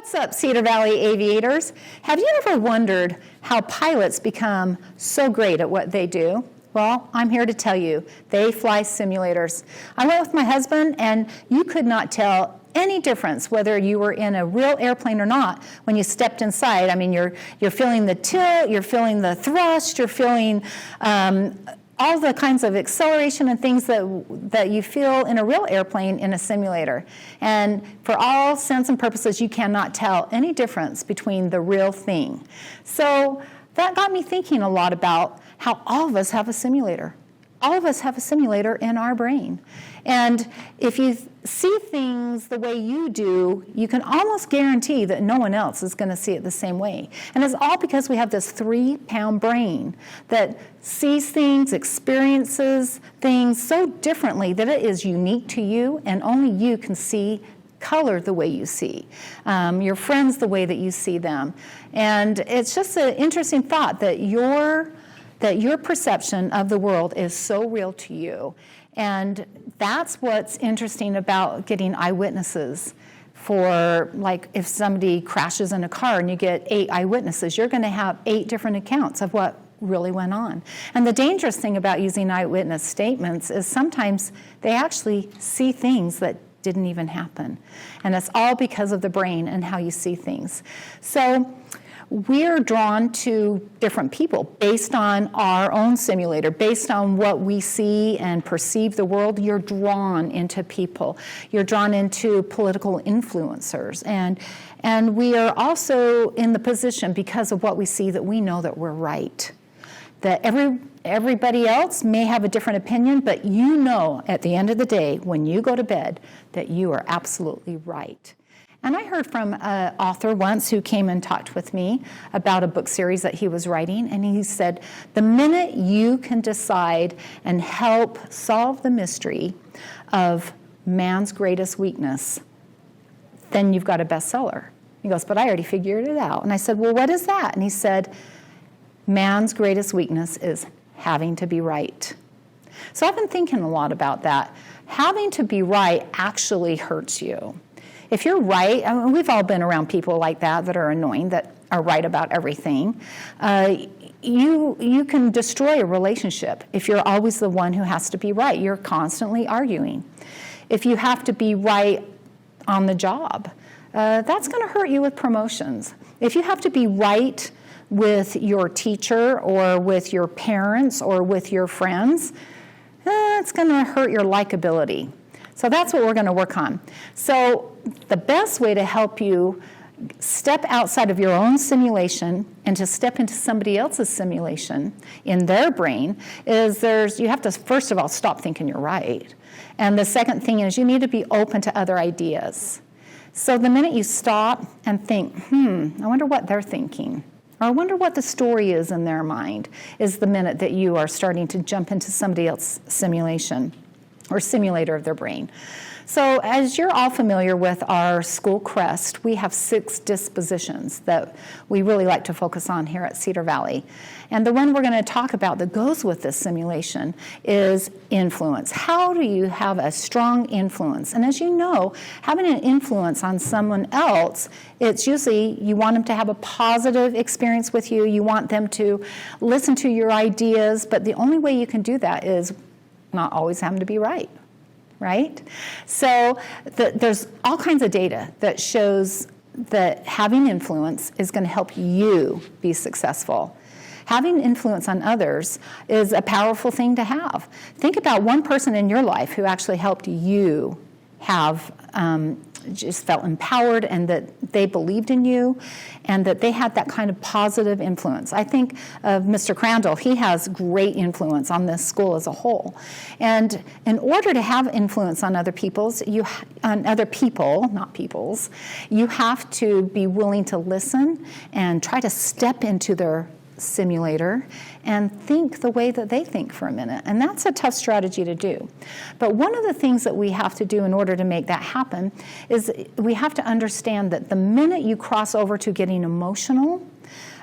What's up, Cedar Valley aviators? Have you ever wondered how pilots become so great at what they do? Well, I'm here to tell you, they fly simulators. I went with my husband, and you could not tell any difference whether you were in a real airplane or not when you stepped inside. I mean, you're feeling the tilt, you're feeling the thrust, you're feeling all the kinds of acceleration and things that you feel in a real airplane in a simulator. And for all sense and purposes, you cannot tell any difference between the real thing. So that got me thinking a lot about how all of us have a simulator. All of us have a simulator in our brain. And if you see things the way you do, you can almost guarantee that no one else is going to see it the same way. And it's all because we have this 3-pound brain that sees things, experiences things so differently that it is unique to you, and only you can see color the way you see, your friends the way that you see them. And it's just an interesting thought that your perception of the world is so real to you. And that's what's interesting about getting eyewitnesses for, like, if somebody crashes in a car and you get 8 eyewitnesses, you're going to have 8 different accounts of what really went on. And the dangerous thing about using eyewitness statements is sometimes they actually see things that didn't even happen. And it's all because of the brain and how you see things. So we're drawn to different people based on our own simulator, based on what we see and perceive the world. You're drawn into people. You're drawn into political influencers. And we are also in the position, because of what we see, that we know that we're right. That everybody else may have a different opinion, but you know at the end of the day, when you go to bed, that you are absolutely right. And I heard from an author once who came and talked with me about a book series that he was writing, and he said, the minute you can decide and help solve the mystery of man's greatest weakness, then you've got a bestseller. He goes, but I already figured it out. And I said, well, what is that? And he said, man's greatest weakness is having to be right. So I've been thinking a lot about that. Having to be right actually hurts you. If you're right, I mean, we've all been around people like that are annoying, that are right about everything. You can destroy a relationship if you're always the one who has to be right. You're constantly arguing. If you have to be right on the job, that's going to hurt you with promotions. If you have to be right with your teacher or with your parents or with your friends, it's going to hurt your likability. So that's what we're going to work on. So the best way to help you step outside of your own simulation and to step into somebody else's simulation in their brain is you have to, first of all, stop thinking you're right. And the second thing is you need to be open to other ideas. So the minute you stop and think, I wonder what they're thinking, or I wonder what the story is in their mind, is the minute that you are starting to jump into somebody else's simulation or simulator of their brain. So as you're all familiar with our school crest, we have 6 dispositions that we really like to focus on here at Cedar Valley. And the one we're going to talk about that goes with this simulation is influence. How do you have a strong influence? And as you know, having an influence on someone else, it's usually you want them to have a positive experience with you. You want them to listen to your ideas. But the only way you can do that is not always having to be right? So there's all kinds of data that shows that having influence is going to help you be successful. Having influence on others is a powerful thing to have. Think about one person in your life who actually helped you have just felt empowered, and that they believed in you, and that they had that kind of positive influence. I think of Mr. Crandall. He has great influence on this school as a whole. And in order to have influence on other people, not people's, you have to be willing to listen and try to step into their simulator and think the way that they think for a minute. And that's a tough strategy to do. But one of the things that we have to do in order to make that happen is we have to understand that the minute you cross over to getting emotional,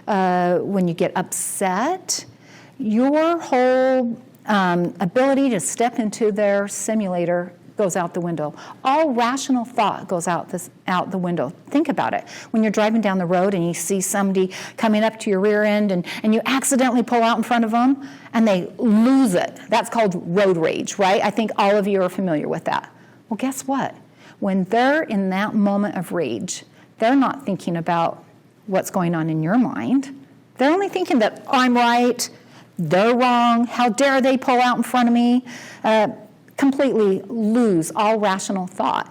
when you get upset, your whole ability to step into their simulator goes out the window. All rational thought goes out the window. Think about it. When you're driving down the road and you see somebody coming up to your rear end and you accidentally pull out in front of them and they lose it. That's called road rage, right? I think all of you are familiar with that. Well, guess what? When they're in that moment of rage, they're not thinking about what's going on in your mind. They're only thinking that I'm right, they're wrong, how dare they pull out in front of me? Completely lose all rational thought.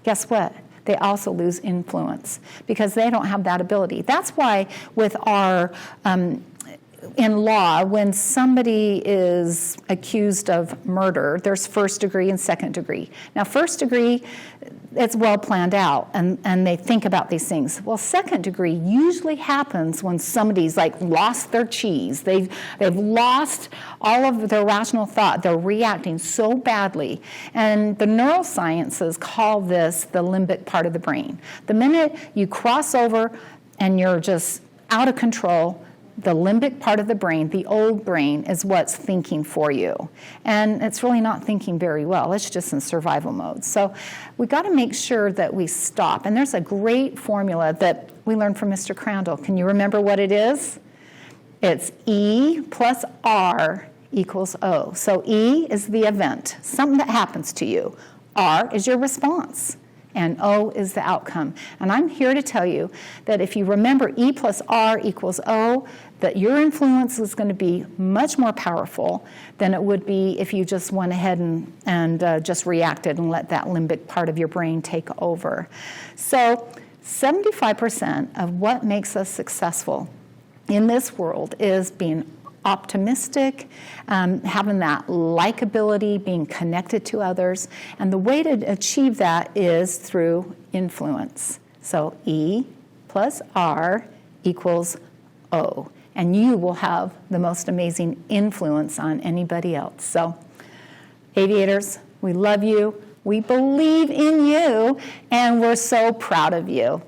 Guess what? They also lose influence because they don't have that ability. That's why with our, in law, when somebody is accused of murder, there's first degree and second degree. Now, first degree, it's well planned out, and they think about these things. Well, second degree usually happens when somebody's like lost their cheese. They've lost all of their rational thought. They're reacting so badly. And the neurosciences call this the limbic part of the brain. The minute you cross over and you're just out of control, the limbic part of the brain, the old brain, is what's thinking for you. And it's really not thinking very well. It's just in survival mode. So we got to make sure that we stop. And there's a great formula that we learned from Mr. Crandall. Can you remember what it is? It's E plus R equals O. So E is the event, something that happens to you. R is your response. And O is the outcome. And I'm here to tell you that if you remember E plus R equals O, that your influence is going to be much more powerful than it would be if you just went ahead and just reacted and let that limbic part of your brain take over. So 75% of what makes us successful in this world is being optimistic, having that likability, being connected to others. And the way to achieve that is through influence. So E plus R equals O. And you will have the most amazing influence on anybody else. So, aviators, we love you. We believe in you. And we're so proud of you.